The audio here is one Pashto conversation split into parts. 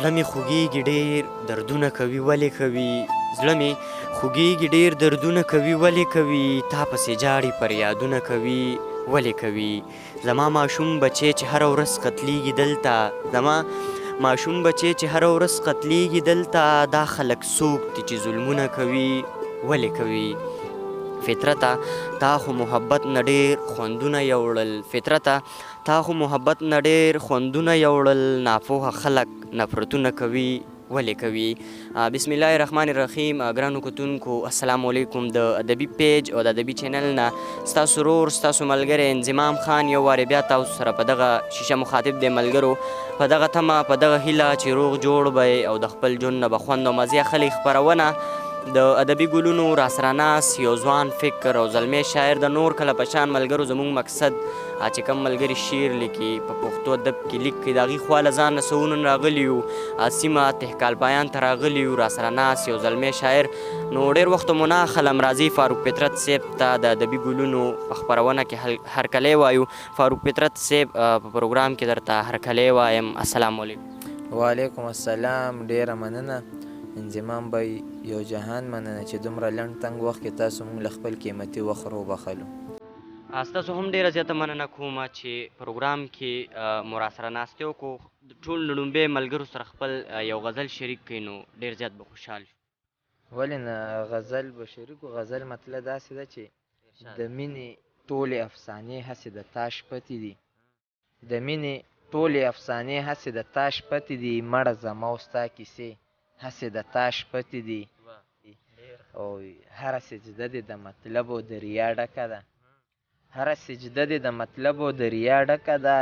زړه مې خوږېږي ډېر دردونه کوي ولې کوي زړه مې خوږېږي ډېر دردونه کوي ولې کوي تا پسې جاړي پر یادونه کوي ولې کوي زما ماشوم بچی چې هره ورځ قتلیږي دلته زما ماشوم بچی چې هره ورځ قتلیږي دلته دا خلک څوک دي چې ظلمونه کوي ولې کوي فطرته تا خو محبت نه ډېر خوندونه یوړل فطرته تا خو محبت نه ډېر خوندونه یوړل ناپوهه خلک نفرتونه کوي ولې کوي بسم الله الرحمن الرحیم ګرانو کتونکو السلام علیکم د ادبي پیج او د ادبي چینل نه ستاسو ورور ستاسو ملګری انضمام خان یو وارې بیا تاسو سره په دغه شیشه مخاطب دی ملګرو په دغه تمه په دغه هیله چې روغ جوړ به او د خپل ژوند نه به خوند او مزې اخلي خپرونه د ادبي ګلونو راسره ناست یو ځوان فکر او زلمی شاعر د نور کله په شان ملګرو زموږ مقصد چې کوم ملګري شعر لیکي په پښتو ادب کې لیک کوي د هغې خوا له ځان نه څه ونن راغلي یو سیمه تهکال پایان ته راغلي یو راسره ناست یو زلمی شاعر نو ډېر وخت مو نه اخلم راځئ فاروق فطرت صاحب ته د ادبي ګلونو په خپرونه کې هرکلی وایو فاروق فطرت صاحب په پروګرام کې درته هرکلی وایم السلام علیکم وعلیکم السلام ډېره مننه انضمام بی یو جهان مننه چې دومره لنډ تنګ وخت کې تاسو موږ له خپل قیمتي وخت وبخلو ستاسو هم ډېره زیاته مننه کومه چې پروګرام کې مو راسره ناستې وکړو ټول لومبی ملګرو سره خپل یو غزل شریک کړئ نو ډېر زیات به خوشحال شو ولې نه غزل به شریک و غزل مطلب داسې ده چې د مینې ټولې افسانې هسې د تاش پتې دي د مینې ټولې افسانې هسې د تاش پتې دي مړه زما او ستا کیسې هسې د تاش پتې دي او هره سجده دې د مطلب او د ریا ډکه ده هره سجده دې د مطلب او د ریا ډکه ده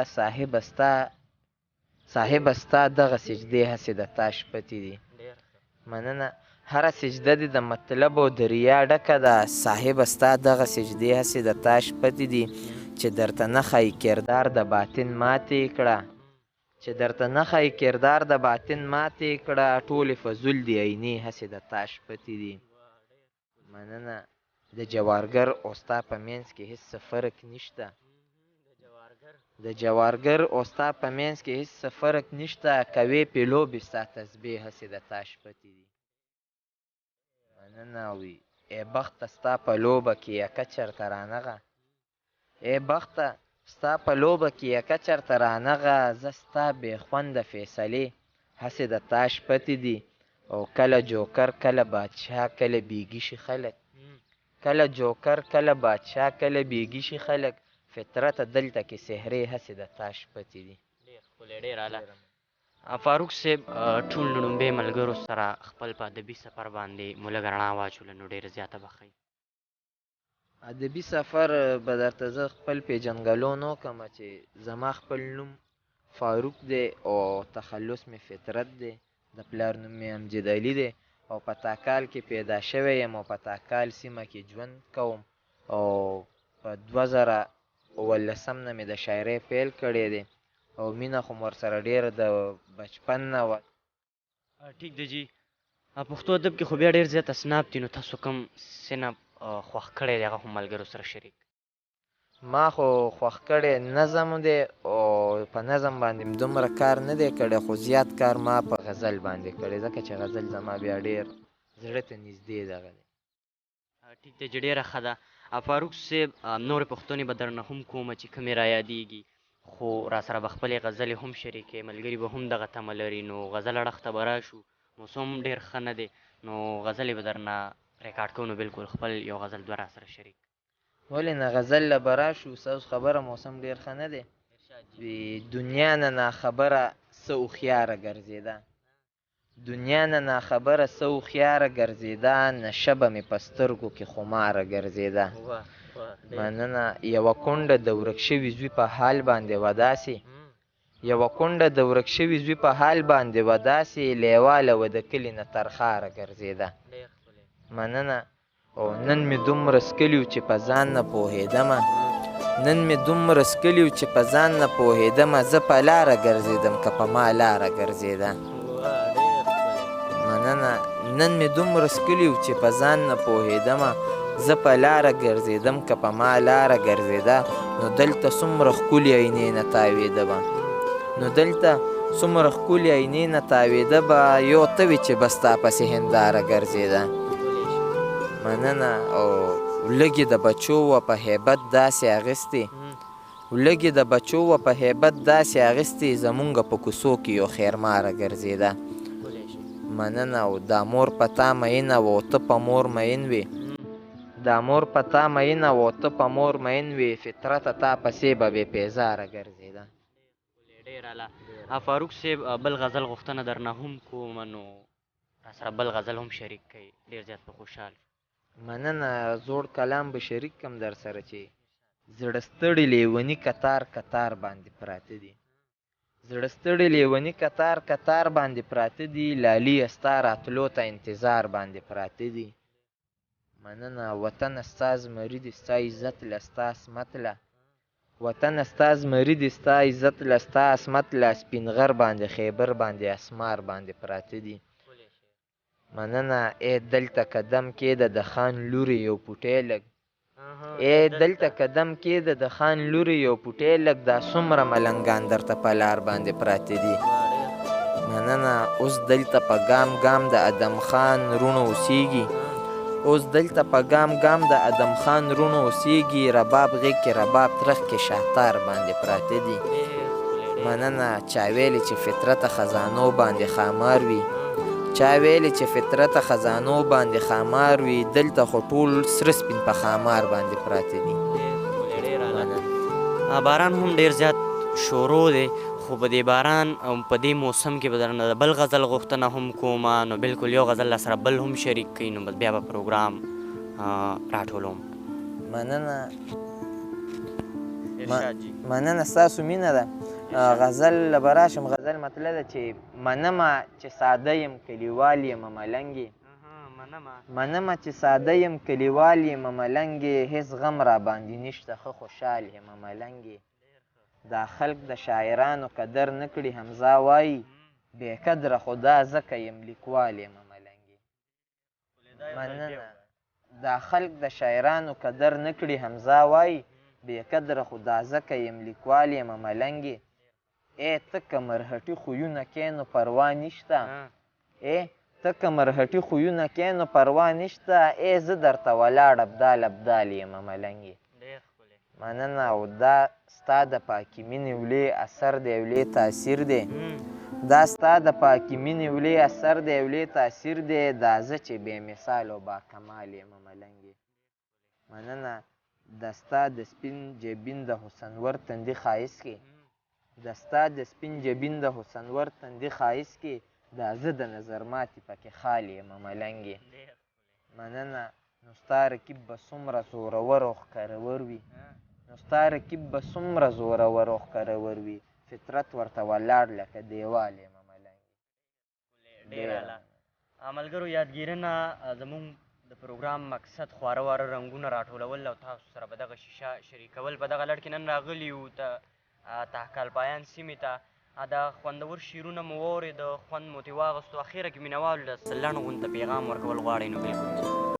صاحبه ستا دغه سجدې هسې د تاش پتې دي مننه هره سجده دې د مطلب او د ریا ډکه ده صاحبه ستا دغه سجدې هسې د تاش پتې دي چې درته نه ښایي کردار د باطن ماتې کړه چې درته نه ښایي کردار د باطن ماتې کړه ټولې فضول دي عینې هسې د تاش پتې دي مننه د جوارګر او ستا په منځ کې هېڅ څه فرق نشته د جوارګر او ستا په منځ کې هېڅ څه فرق نشته کوې پې لوبې ستا تسبیح هسې د تاش پتې دي مننه وي ای بخته ستا په لوبه کې یکه چرته رانغه ای بخته ستا په لوبه کې یکه چرته رانغه زه ستا بې خونده فیصلې هسې د تاش پتې دي او کله جوکر کله بادشاه کله بیګي شي خلک کله جوکر کله بادشاه کله بیګي شي خلک فطرته دلته کې سحرې هسې د تاش پتې دي ډېر ښکلی ډېر اعلی فاروق صاحب ټول لومبی ملګرو سره خپل په ادبي سفر باندې مو لږ رڼا واچوله نو ډېره زیاته به ښایي ادبي سفر به درته زه خپل پیژنګلون وکړم چې زما خپل نوم فاروق دی او تخلص مې فطرت دی د پلار نوم مې امجد علي دی او په تاکال کې پیدا شوی یم او په تاکال سیمه کې ژوند کوم او په 2018 نه مې د شاعرۍ پیل کړی دی او مینه خو مې ورسره ډېره د بچپن نه وه ټیک دی جي پښتو ادب کې خو بیا ډېر زیات اسناب دي نو تاسو کوم صنف خوښ کړی دی هغه خو ملګرو سره شریک ما خو خوښ کړی نظم دی او په نظم باندې م دومره کار نه دی کړی خو زیات کار ما په غزل باندې کړی ځکه چې غزل زما بیا ډېر زړه ته نږدې دغه دی ټیک دی چې ډېره ښه ده فاروق صاحب نورې پوښتنې به درنه هم کومه چې کومې را یادېږي خو راسره به خپلې غزلې هم شریکې ملګري به هم دغه تمه لري نو غزل اړخ ته به راشو موسم ډېر ښه نه دی نو غزلې به درنه ریکارډ کوو نو بلکل خپل یو غزل دوه راسره شریک ولې نه غزل له به راشو ستاسو خبره موسم ډېر ښه نه دی دنیا نه ناخبره څه هوښیاره ګرځېده دنیا نه ناخبره څه هوښیاره ګرځېده نشه به مې په سترګو کې خماره ګرځېده مننه یوه کونډه د ورک شوي زوی په حال باندې وه داسې یوه کونډه د ورک شوي زوی په حال باندې وه داسې لیواله وه د کلي نه ترخاره ګرځېده مننه او نن مې دومره سکلي چې په ځان نه پوهېدمه نن مې دومره سکلي چې په ځان نه پوهېدمه زه په لاره ګرځېدم که په ما لاره ګرځېده مننه نن مې دومره سکلي چې په ځان نه پوهېدمه زه په لاره ګرځېدم که په ما لاره ګرځېده نو دلته څومره ښکلي عینې نه تاوېدمه نو دلته څومره ښکلې آینې نه تاوېده به یو ته وې چې بس ستا پسې هنداره ګرځېده. مننه. او لږې د بچو وه په هیبت داسې اغېستې، لږې د بچو وه په هیبت داسې اغېستې، زمونږ په کوڅو کې یو خیرماره ګرځېده. مننه. او دا مور په تا مینه وه او ته په مور مین وې، دا مور په تا مینه وه او ته په مور مین وې، فطرته تا پسې به بې پیزاره ګرځېده. ډېر اعلی. فاروق صاحب بل غزل غوښتنه درنه هم کومه، نو راسره بل غزل هم شریک کړئ، ډېر زیات به خوشحال. مننه. زوړ کلام به شریک کړم در سره چې زړه ستړي لیوني کتار کتار باندې پراته دي، زړه ستړي لیوني کتار کتار باندې پراته دي، لالي ستا راتلو ته انتظار باندې پراته دي. مننه. وطن ستا زمري دي ستا عزت له ستا عصمت له، وطن ستا زمري دي ستا عزت له ستا عصمت له، سپین غر باندې خیبر باندې اسمار باندې پراته دي. مننه. ای دلته قدم کېږده د خان لورې یو پوټی لږ، ای دلته قدم کېږده د خان لورې یو پوټی لږ، دا څومره ملنګان درته په لار باندې پراته دي. مننه. اوس دلته په ګام ګام د ادم خان رونو اوسېږي، اوس دلته په ګام ګام د ادم خان رونو اوسېږي، رباب غېږ کې رباب ترخ کې شهتار باندې پراته دي. مننه. چا ویلې چې فطرته خزانو باندې خامار وي، چا ویلې چې فطرته خزانو باندې خامار وي، دلته خو ټول سره سپین په خامار باندې پراته دي. باران هم ډېر زیات شورو دی، خو په دې باران او په دې موسم کې به درنه د بل غزل غوښتنه هم کومه، نو بلکل یو غزل سره بل هم شریک کړي، نو بس بیا به پروګرام راټولوم. مننه. مننه. ستاسو مینه ده. غزل به راشم. غزل مطلب ده چې منمه چې ساده یم کلیوال یم ملنګې، منمه چې ساده یم کلیوال یم ملنګې، هېڅ غم را باندې نشته ښه خوشحال یم ملنګې، دا خلق د شاعرانو قدر نه کړي حمزه وایي، بې قدره خو دا ځکه یم لیکوال یم ملنګې. مننه. دا خلق د شاعرانو قدر نه کړي حمزه وایي، بې قدره خو دا ځکه یم لیکوال یم ملنګې، ای ته که مرهټي خویونه کې نو پروا نشته، ای ته که مرهټي خویونه کې نو پروا نشته، ای زه درته ولاړ ابدال ابدال یم ملنګې. مننه. او دا ستا د پاکې مینې ولې اثر دی ولې تاثیر دی، دا ستا د پاکې مینې ولې اثر دی ولې تاثیر دی، دا زه چې بې مثال او با کمال یم ملنګې. مننه. د ستا د سپین جبین د حسنور تندي ښایست کې، د ستا د سپین جبین د حسنور تندي ښایست کې، دا زه د نظر ماتې پکې خال یم ملنګې. مننه. نو ستا رقیب به څومره زورور او ښکرور وي، نو ستا رقیب به څومره زورور او ښکرور وي، فطرت ورته ولاړ لکه دیوال یم ملنګې. ډېر اعلی. ملګرو یادګیرنه زموږ د پروګرام مقصد خواره واره رنګونه راټولول او تاسو سره به دغه شیشه شریکول. په دغه لړ کې نن راغلي یو تحکال پایان سیمې ته، دا خوندور شعرونه مو واورېده، خوند مو ترې واخیستو، اخره کې مینهوالو له لنډ غونته پیغام ورکول غواړئ نو بلکل